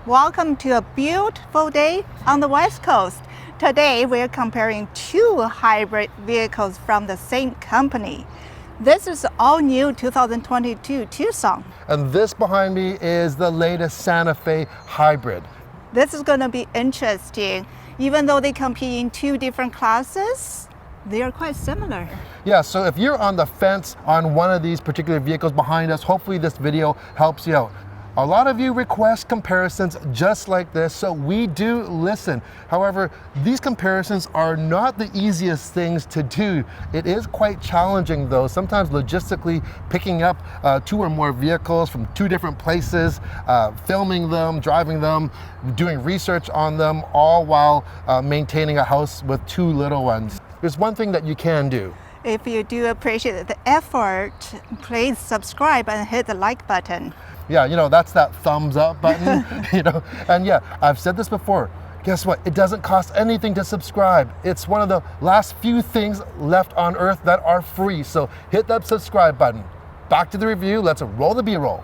Welcome to a beautiful day on the West Coast. Today we're comparing two hybrid vehicles from the same company. This is the all-new 2022 Tucson. And this behind me is the latest Santa Fe hybrid. This is going to be interesting. Even though they compete in two different classes, they are quite similar. Yeah, so if you're on the fence on one of these particular vehicles behind us, hopefully this video helps you out. A lot of you request comparisons just like this, so we do listen. However, these comparisons are not the easiest things to do. It is quite challenging though, sometimes logistically picking up two or more vehicles from two different places, filming them, driving them, doing research on them, all while maintaining a house with two little ones. There's one thing that you can do. If you do appreciate the effort, please subscribe and hit the like button. Yeah, you know, that's that thumbs up button, you know, and yeah, I've said this before. Guess what? It doesn't cost anything to subscribe. It's one of the last few things left on earth that are free. So hit that subscribe button. Back to the review. Let's roll the B-roll.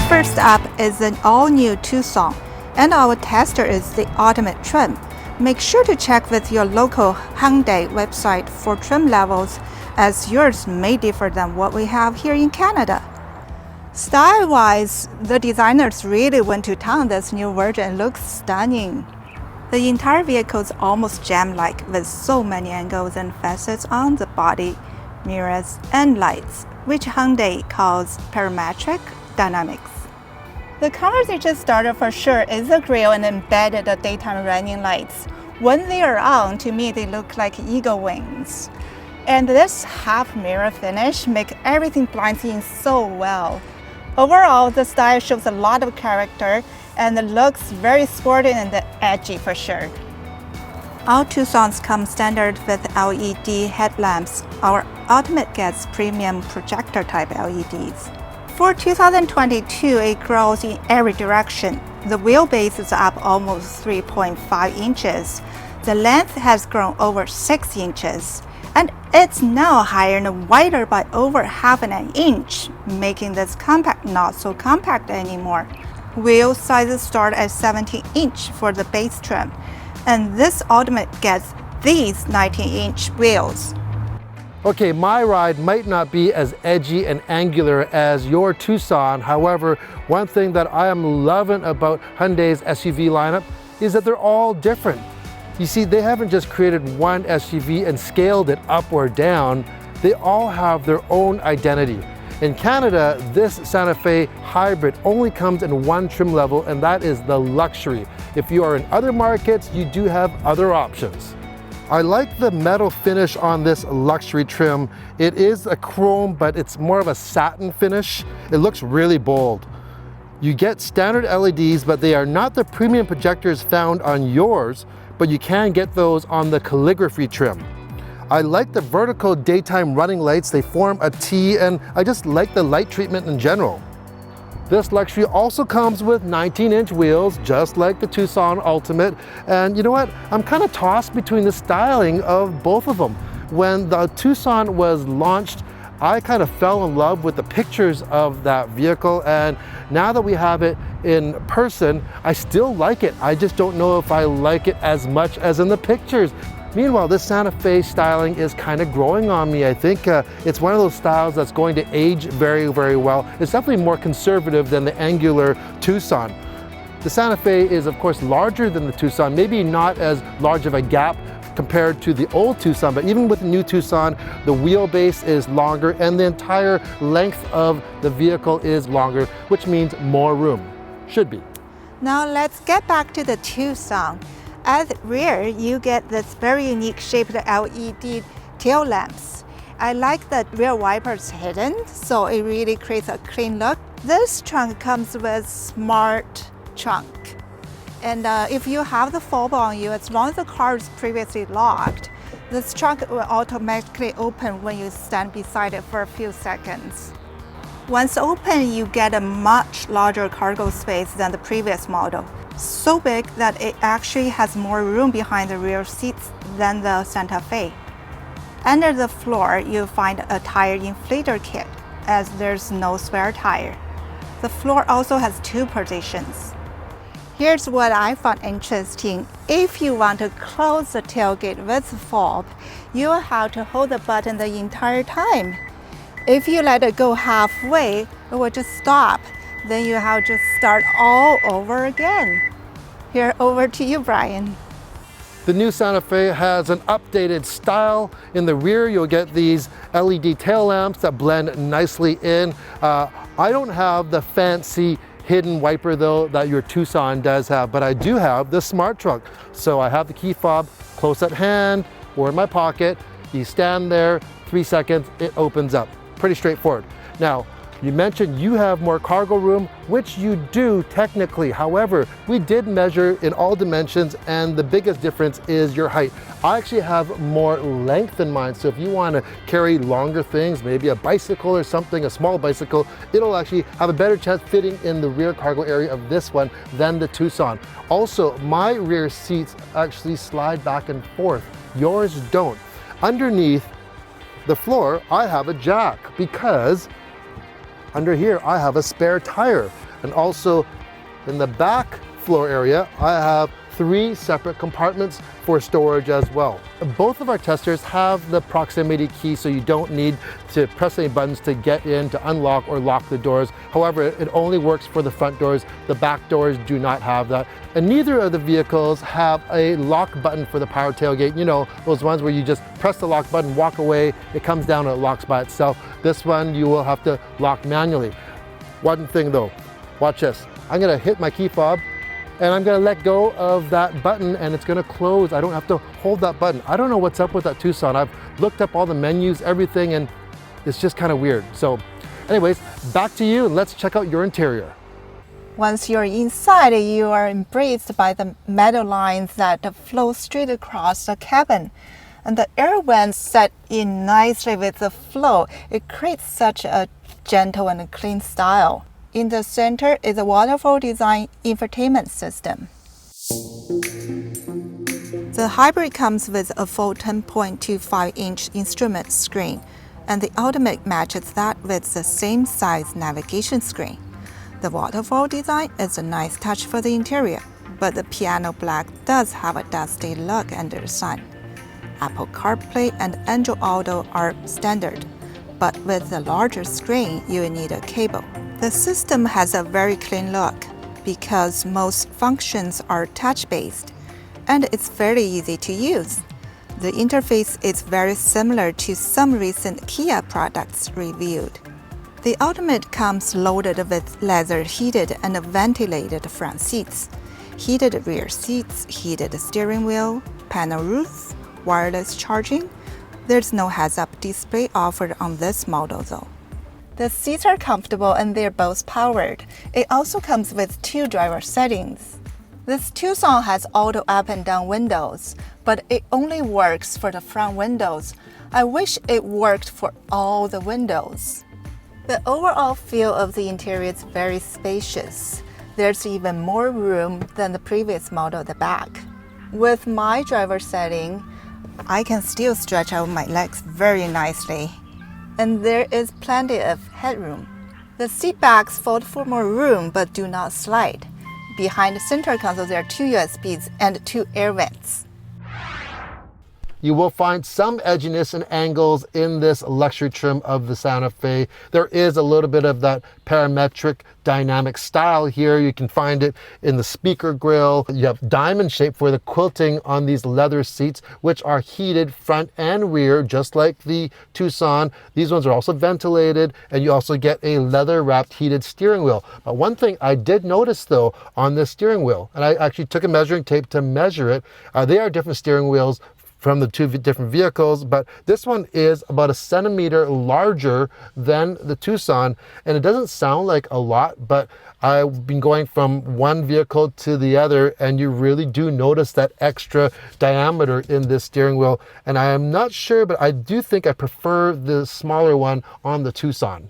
First up is an all-new Tucson, and our tester is the ultimate trim. Make sure to check with your local Hyundai website for trim levels, as yours may differ than what we have here in Canada. Style-wise, the designers really went to town. This new version looks stunning. The entire vehicle is almost gem-like with so many angles and facets on the body, mirrors, and lights, which Hyundai calls parametric dynamics. The conversation starter for sure is the grille and embedded daytime running lights. When they are on, to me they look like eagle wings. And this half mirror finish makes everything blend in so well. Overall, the style shows a lot of character and looks very sporty and edgy for sure. All Tucsons come standard with LED headlamps. Our Ultimate gets premium projector type LEDs. For 2022, it grows in every direction. The wheelbase is up almost 3.5 inches. The length has grown over 6 inches. And it's now higher and wider by over half an inch, making this compact not so compact anymore. Wheel sizes start at 17-inch for the base trim. And this Ultimate gets these 19-inch wheels. Okay, my ride might not be as edgy and angular as your Tucson. However, one thing that I am loving about Hyundai's SUV lineup is that they're all different. You see, they haven't just created one SUV and scaled it up or down. They all have their own identity. In Canada, this Santa Fe hybrid only comes in one trim level, and that is the luxury. If you are in other markets, you do have other options. I like the metal finish on this luxury trim. It is a chrome, but it's more of a satin finish. It looks really bold. You get standard LEDs, but they are not the premium projectors found on yours, but you can get those on the calligraphy trim. I like the vertical daytime running lights. They form a T, and I just like the light treatment in general. This luxury also comes with 19-inch wheels, just like the Tucson Ultimate. And you know what? I'm kind of tossed between the styling of both of them. When the Tucson was launched, I kind of fell in love with the pictures of that vehicle. And now that we have it in person, I still like it. I just don't know if I like it as much as in the pictures. Meanwhile, this Santa Fe styling is kind of growing on me. I think it's one of those styles that's going to age very, very well. It's definitely more conservative than the angular Tucson. The Santa Fe is, of course, larger than the Tucson, maybe not as large of a gap compared to the old Tucson, but even with the new Tucson, the wheelbase is longer and the entire length of the vehicle is longer, which means more room. Should be. Now let's get back to the Tucson. At the rear, you get this very unique shaped LED tail lamps. I like the rear wipers hidden, so it really creates a clean look. This trunk comes with smart trunk. And if you have the fob on you, as long as the car is previously locked, this trunk will automatically open when you stand beside it for a few seconds. Once open, you get a much larger cargo space than the previous model. So big that it actually has more room behind the rear seats than the Santa Fe. Under the floor, you'll find a tire inflator kit, as there's no spare tire. The floor also has 2 positions. Here's what I found interesting. If you want to close the tailgate with fob, you will have to hold the button the entire time. If you let it go halfway, it will just stop. Then you have to start all over again. Here, over to you, Brian. The new Santa Fe has an updated style. In the rear, you'll get these LED tail lamps that blend nicely in. I don't have the fancy hidden wiper though that your Tucson does have, but I do have the smart trunk. So I have the key fob close at hand or in my pocket. You stand there, 3 seconds, it opens up. Pretty straightforward. Now, you mentioned you have more cargo room, which you do technically. However, we did measure in all dimensions and the biggest difference is your height. I actually have more length in mine. So if you want to carry longer things, maybe a bicycle or something, a small bicycle, it'll actually have a better chance fitting in the rear cargo area of this one than the Tucson. Also, my rear seats actually slide back and forth. Yours don't. Underneath the floor, I have a jack because under here, I have a spare tire. And also in the back floor area, I have 3 separate compartments for storage as well. Both of our testers have the proximity key, so you don't need to press any buttons to get in, to unlock or lock the doors. However, it only works for the front doors. The back doors do not have that. And neither of the vehicles have a lock button for the power tailgate. You know, those ones where you just press the lock button, walk away, it comes down and it locks by itself. This one, you will have to lock manually. One thing though, watch this. I'm gonna hit my key fob and I'm gonna let go of that button and it's gonna close. I don't have to hold that button. I don't know what's up with that Tucson. I've looked up all the menus, everything, and it's just kind of weird. So anyways, back to you and let's check out your interior. Once you're inside, you are embraced by the metal lines that flow straight across the cabin. And the air vents set in nicely with the flow. It creates such a gentle and clean style. In the center is a waterfall design infotainment system. The hybrid comes with a full 10.25-inch instrument screen, and the Ultimate matches that with the same size navigation screen. The waterfall design is a nice touch for the interior, but the piano black does have a dusty look under the sun. Apple CarPlay and Android Auto are standard, but with the larger screen, you will need a cable. The system has a very clean look because most functions are touch-based, and it's very easy to use. The interface is very similar to some recent Kia products reviewed. The Ultimate comes loaded with leather-heated and ventilated front seats, heated rear seats, heated steering wheel, panel roof, wireless charging. There's no heads-up display offered on this model though. The seats are comfortable and they're both powered. It also comes with 2 driver settings. This Tucson has auto up and down windows, but it only works for the front windows. I wish it worked for all the windows. The overall feel of the interior is very spacious. There's even more room than the previous model at the back. With my driver setting, I can still stretch out my legs very nicely. And there is plenty of headroom. The seat backs fold for more room but do not slide. Behind the center console, there are 2 USBs and 2 air vents. You will find some edginess and angles in this luxury trim of the Santa Fe. There is a little bit of that parametric dynamic style here. You can find it in the speaker grille. You have diamond shape for the quilting on these leather seats, which are heated front and rear, just like the Tucson. These ones are also ventilated, and you also get a leather wrapped heated steering wheel. But one thing I did notice though on this steering wheel, and I actually took a measuring tape to measure it, they are different steering wheels from the 2 different vehicles, but this one is about 1 centimeter larger than the Tucson, and it doesn't sound like a lot, but I've been going from one vehicle to the other, and you really do notice that extra diameter in this steering wheel. And I am not sure, but I do think I prefer the smaller one on the Tucson.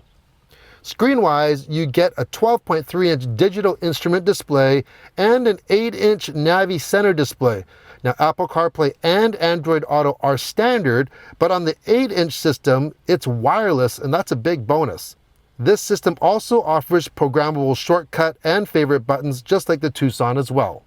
Screen-wise, you get a 12.3-inch digital instrument display and an 8-inch Navi Center display. Now, Apple CarPlay and Android Auto are standard, but on the 8-inch system, it's wireless, and that's a big bonus. This system also offers programmable shortcut and favorite buttons, just like the Tucson as well.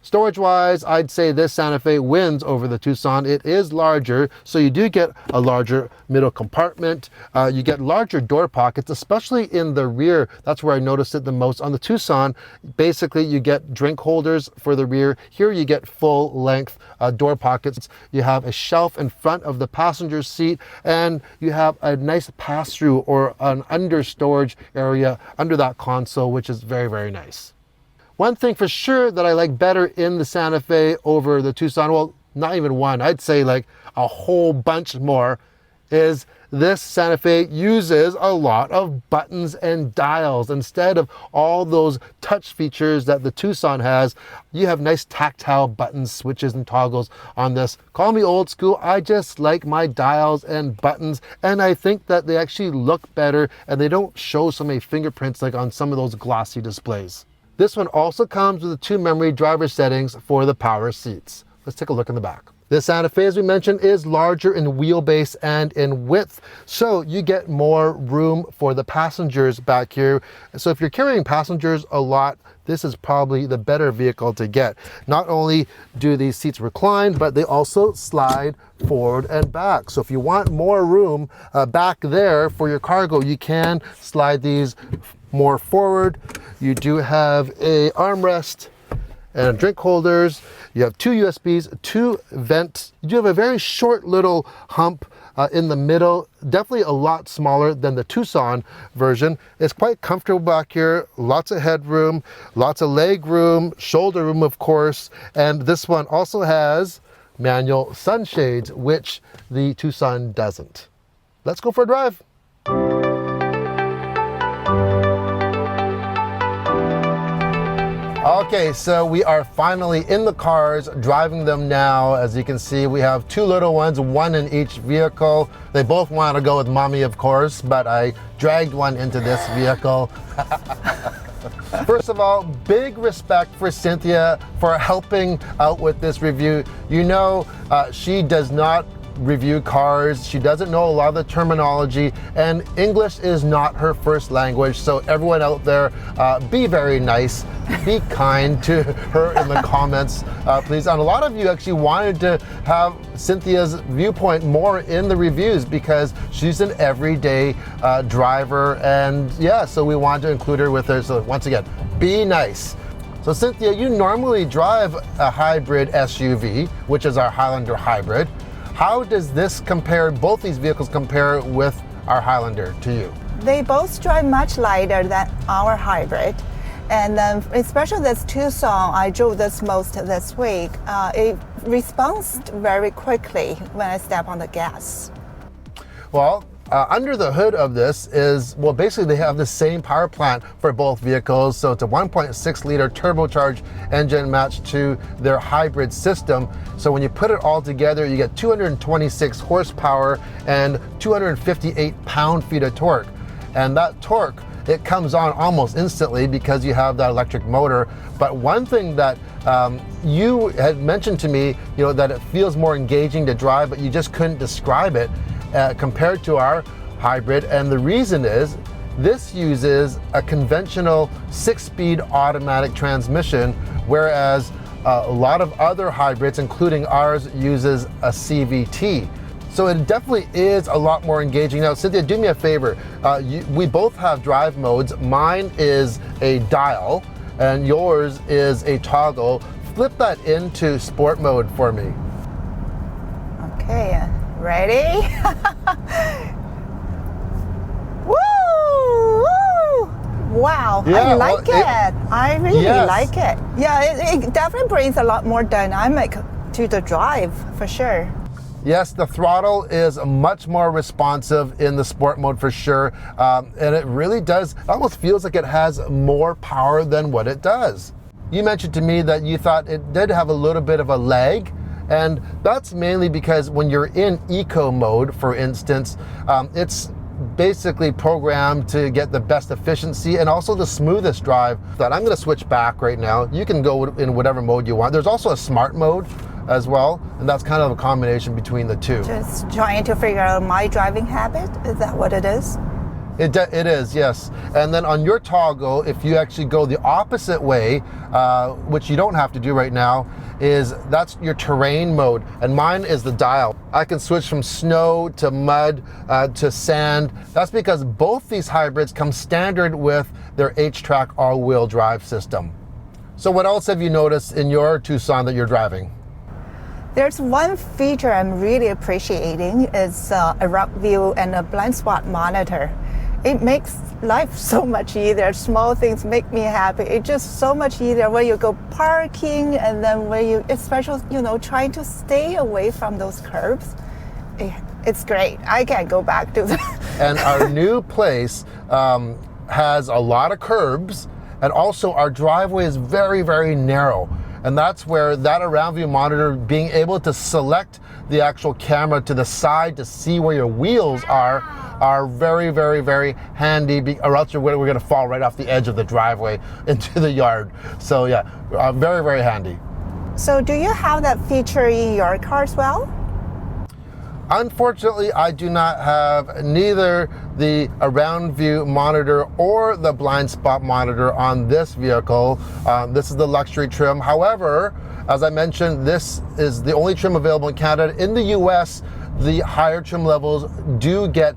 Storage-wise, I'd say this Santa Fe wins over the Tucson. It is larger, so you do get a larger middle compartment. You get larger door pockets, especially in the rear. That's where I noticed it the most. On the Tucson, basically you get drink holders for the rear. Here you get full-length door pockets. You have a shelf in front of the passenger seat, and you have a nice pass-through or an under-storage area under that console, which is very, very nice. One thing for sure that I like better in the Santa Fe over the Tucson, well, not even one, I'd say like a whole bunch more, is this Santa Fe uses a lot of buttons and dials. Instead of all those touch features that the Tucson has, you have nice tactile buttons, switches, and toggles on this. Call me old school, I just like my dials and buttons, and I think that they actually look better and they don't show so many fingerprints like on some of those glossy displays. This one also comes with the 2 memory driver settings for the power seats. Let's take a look in the back. This Santa Fe, as we mentioned, is larger in wheelbase and in width, so you get more room for the passengers back here. So if you're carrying passengers a lot, this is probably the better vehicle to get. Not only do these seats recline, but they also slide forward and back. So if you want more room back there for your cargo, you can slide these more forward. You do have a armrest and drink holders. You have 2 USBs, 2 vents. You do have a very short little hump in the middle, definitely a lot smaller than the Tucson version. It's quite comfortable back here, lots of headroom, lots of leg room, shoulder room of course, and this one also has manual sunshades, which the Tucson doesn't. Let's go for a drive. Okay, so we are finally in the cars, driving them now. As you can see, we have 2 little ones, 1 in each vehicle. They both want to go with mommy, of course, but I dragged one into this vehicle. First of all, big respect for Cynthia for helping out with this review. You know, she does not review cars. She doesn't know a lot of the terminology, and English is not her first language. So everyone out there, be very nice, be kind to her in the comments, please. And a lot of you actually wanted to have Cynthia's viewpoint more in the reviews because she's an everyday driver, and yeah, so we wanted to include her with her. So once again, be nice. So Cynthia, you normally drive a hybrid SUV, which is our Highlander hybrid. How does this compare, both these vehicles compare with our Highlander to you? They both drive much lighter than our hybrid. And especially this Tucson, I drove this most this week. It responds very quickly when I step on the gas. Well, under the hood of this is, well, basically they have the same power plant for both vehicles. So it's a 1.6 liter turbocharged engine matched to their hybrid system. So when you put it all together, you get 226 horsepower and 258 pound-feet of torque. And that torque, it comes on almost instantly because you have that electric motor. But one thing that you had mentioned to me, you know, that it feels more engaging to drive, but you just couldn't describe it compared to our hybrid. And the reason is this uses a conventional 6-speed automatic transmission, whereas a lot of other hybrids, including ours, uses a CVT. So it definitely is a lot more engaging. Now, Cynthia, do me a favor. We both have drive modes. Mine is a dial and yours is a toggle. Flip that into sport mode for me. Okay, ready? Woo! Woo! Wow, Yeah, I like well, it. I really yes. like it. Yeah, it definitely brings a lot more dynamic to the drive, for sure. Yes, the throttle is much more responsive in the sport mode for sure. And it really does, it almost feels like it has more power than what it does. You mentioned to me that you thought it did have a little bit of a lag. And that's mainly because when you're in eco mode, for instance, it's basically programmed to get the best efficiency and also the smoothest drive. That I'm going to switch back right now. You can go in whatever mode you want. There's also a smart mode as well, and that's kind of a combination between the two. Just trying to figure out my driving habit. Is that what it is? It is, yes. And then on your toggle, if you actually go the opposite way, which you don't have to do right now, that's your terrain mode. And mine is the dial. I can switch from snow to mud to sand. That's because both these hybrids come standard with their H-Track all-wheel drive system. So what else have you noticed in your Tucson that you're driving? There's one feature I'm really appreciating is a route view and a blind spot monitor. It makes life so much easier. Small things make me happy. It's just so much easier when you go parking and then when you, especially, trying to stay away from those curbs. It's great. I can't go back to that. And our new place has a lot of curbs, and also our driveway is very, very narrow. And that's where that around view monitor, being able to select the actual camera to the side to see where your wheels are very, very, very handy, or else we're going to fall right off the edge of the driveway into the yard. So yeah, very, very handy. So do you have that feature in your car as well? Unfortunately, I do not have neither the around view monitor or the blind spot monitor on this vehicle. This is the luxury trim. However, as I mentioned, this is the only trim available in Canada. In the US, the higher trim levels do get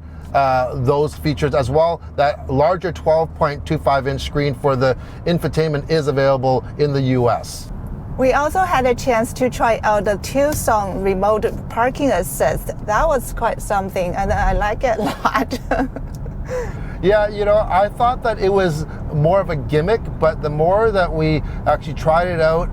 those features as well. That larger 12.25 inch screen for the infotainment is available in the US. We also had a chance to try out the Tucson remote parking assist. That was quite something, and I like it a lot. Yeah, I thought that it was more of a gimmick, but the more that we actually tried it out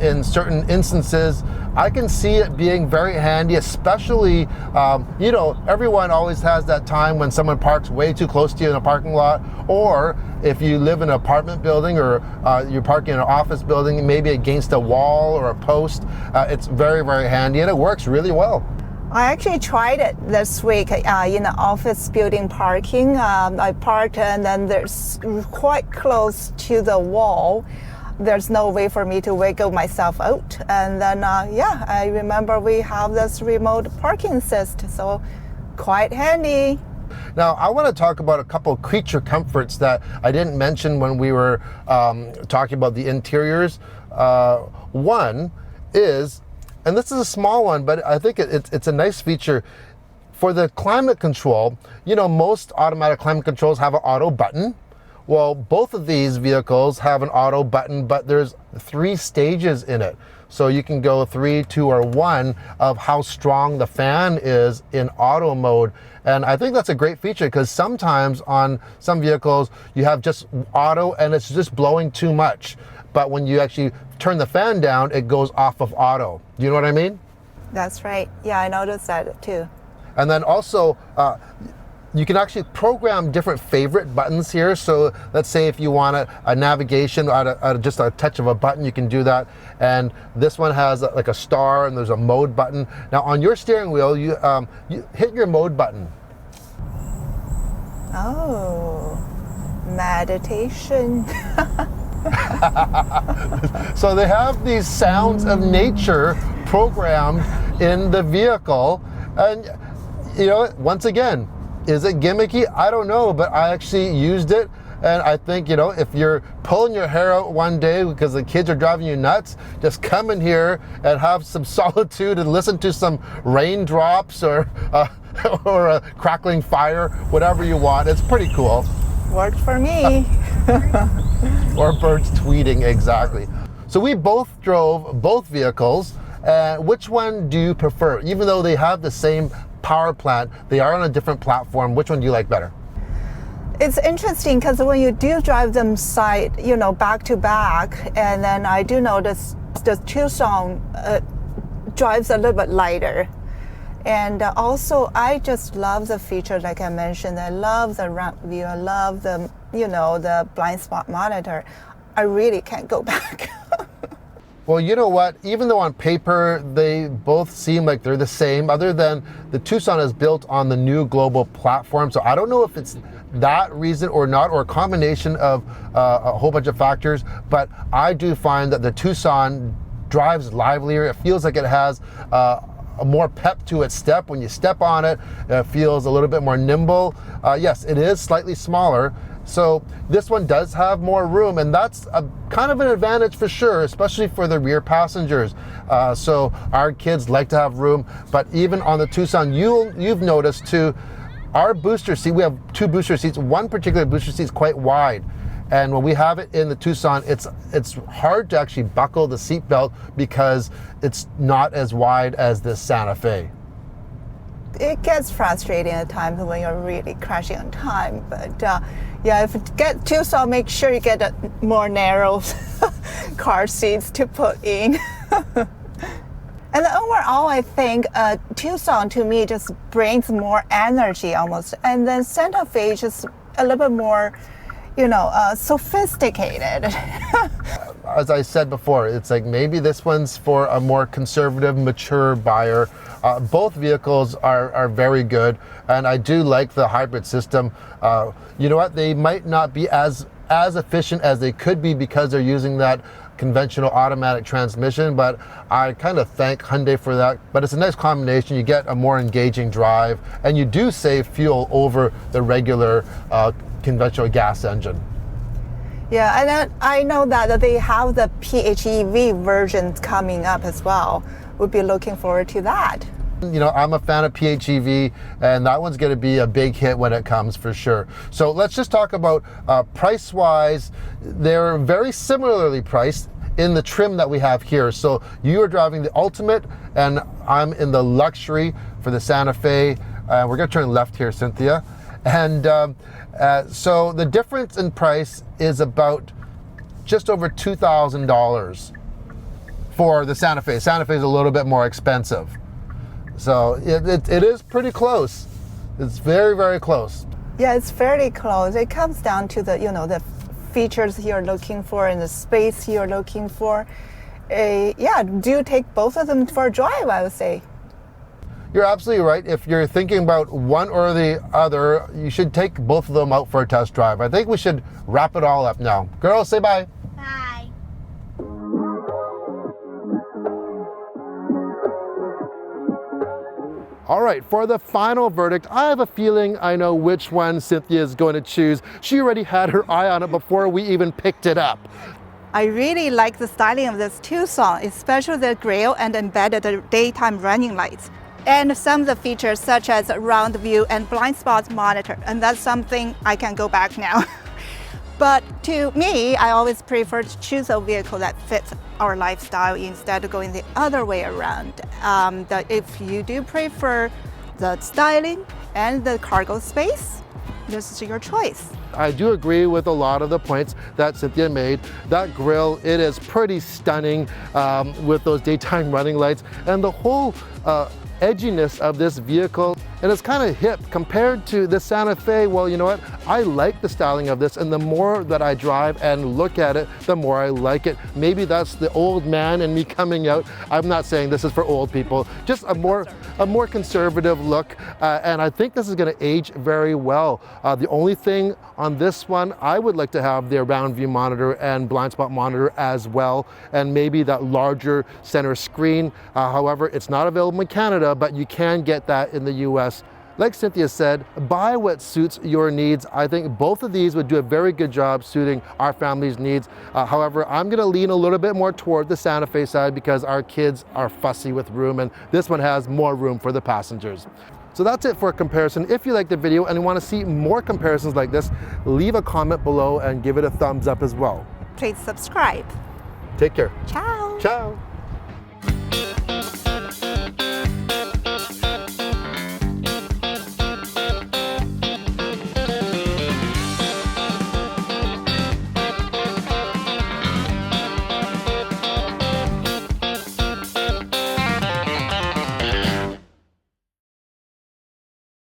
in certain instances, I can see it being very handy, especially, everyone always has that time when someone parks way too close to you in a parking lot, or if you live in an apartment building or you're parking in an office building, maybe against a wall or a post. It's very, very handy, and it works really well. I actually tried it this week in the office building parking. I parked and then there's quite close to the wall. There's no way for me to wiggle myself out. And then, I remember we have this remote parking assist, so quite handy. Now, I want to talk about a couple of creature comforts that I didn't mention when we were talking about the interiors. One is, and this is a small one, but I think it's a nice feature. For the climate control, most automatic climate controls have an auto button. Well, both of these vehicles have an auto button, but there's 3 stages in it. So you can go 3, 2, or 1 of how strong the fan is in auto mode. And I think that's a great feature, because sometimes on some vehicles you have just auto and it's just blowing too much. But when you actually turn the fan down, it goes off of auto. Do you know what I mean? That's right. Yeah, I noticed that too. And then also, you can actually program different favorite buttons here. So let's say if you want a navigation at just a touch of a button, you can do that. And this one has like a star, and there's a mode button. Now on your steering wheel, you hit your mode button. Oh, meditation. So they have these sounds of nature programmed in the vehicle. And once again, is it gimmicky? I don't know, but I actually used it. And I think, if you're pulling your hair out one day because the kids are driving you nuts, just come in here and have some solitude and listen to some raindrops or a crackling fire, whatever you want. It's pretty cool. Worked for me. Or birds tweeting, exactly. So we both drove both vehicles. Which one do you prefer? Even though they have the same power plant, they are on a different platform. Which one do you like better? It's interesting because when you do drive them back to back, and then I do notice the Tucson drives a little bit lighter. And also, I just love the feature, like I mentioned. I love the ramp view. I love the, the blind spot monitor. I really can't go back. Well, you know what? Even though on paper they both seem like they're the same, other than the Tucson is built on the new global platform. So I don't know if it's that reason or not, or a combination of a whole bunch of factors. But I do find that the Tucson drives livelier. It feels like it has a more pep to its step. When you step on it, it feels a little bit more nimble. Yes, it is slightly smaller. So this one does have more room, and that's a kind of an advantage for sure, especially for the rear passengers. So our kids like to have room, but even on the Tucson, you've noticed too, our booster seat, we have two booster seats. One particular booster seat is quite wide. And when we have it in the Tucson, it's hard to actually buckle the seat belt because it's not as wide as the Santa Fe. It gets frustrating at times when you're really crashing on time, but yeah, if you get Tucson, make sure you get a more narrow car seats to put in. And overall, I think Tucson to me just brings more energy almost, and then Santa Fe is just a little bit more, sophisticated. As I said before, it's like maybe this one's for a more conservative, mature buyer. Both vehicles are very good, and I do like the hybrid system. You know what? They might not be as efficient as they could be because they're using that conventional automatic transmission, but I kind of thank Hyundai for that. But it's a nice combination. You get a more engaging drive, and you do save fuel over the regular conventional gas engine. Yeah, and I know that they have the PHEV versions coming up as well. We'll be looking forward to that. You know, I'm a fan of PHEV, and that one's going to be a big hit when it comes for sure. So let's just talk about price-wise. They're very similarly priced in the trim that we have here. So you are driving the Ultimate, and I'm in the luxury for the Santa Fe. We're going to turn left here, Cynthia. And so the difference in price is about just over $2,000 for the Santa Fe. Santa Fe is a little bit more expensive. So it is pretty close. It's very, very close. Yeah, it's fairly close. It comes down to the features you're looking for and the space you're looking for. Yeah, do take both of them for a drive, I would say. You're absolutely right. If you're thinking about one or the other, you should take both of them out for a test drive. I think we should wrap it all up now. Girls, say bye. Bye. All right, for the final verdict, I have a feeling I know which one Cynthia is going to choose. She already had her eye on it before we even picked it up. I really like the styling of this Tucson, especially the grille and embedded daytime running lights. And some of the features such as round view and blind spots monitor, and that's something I can go back now. But to me, I always prefer to choose a vehicle that fits our lifestyle instead of going the other way around. If you do prefer the styling and the cargo space, this is your choice. I do agree with a lot of the points that Cynthia made. That grille, it is pretty stunning with those daytime running lights, and the whole edginess of this vehicle, and it's kind of hip compared to the Santa Fe. Well, you know what? I like the styling of this, and the more that I drive and look at it, the more I like it. Maybe that's the old man in me coming out. I'm not saying this is for old people, just a more conservative look, and I think this is going to age very well. The only thing on this one, I would like to have the round view monitor and blind spot monitor as well, and maybe that larger center screen. However, it's not available in Canada, but you can get that in the US. Like Cynthia said, buy what suits your needs. I think both of these would do a very good job suiting our family's needs. However, I'm gonna lean a little bit more toward the Santa Fe side because our kids are fussy with room, and this one has more room for the passengers. So that's it for a comparison. If you like the video and you want to see more comparisons like this, leave a comment below and give it a thumbs up as well. Please subscribe. Take care. Ciao. Ciao.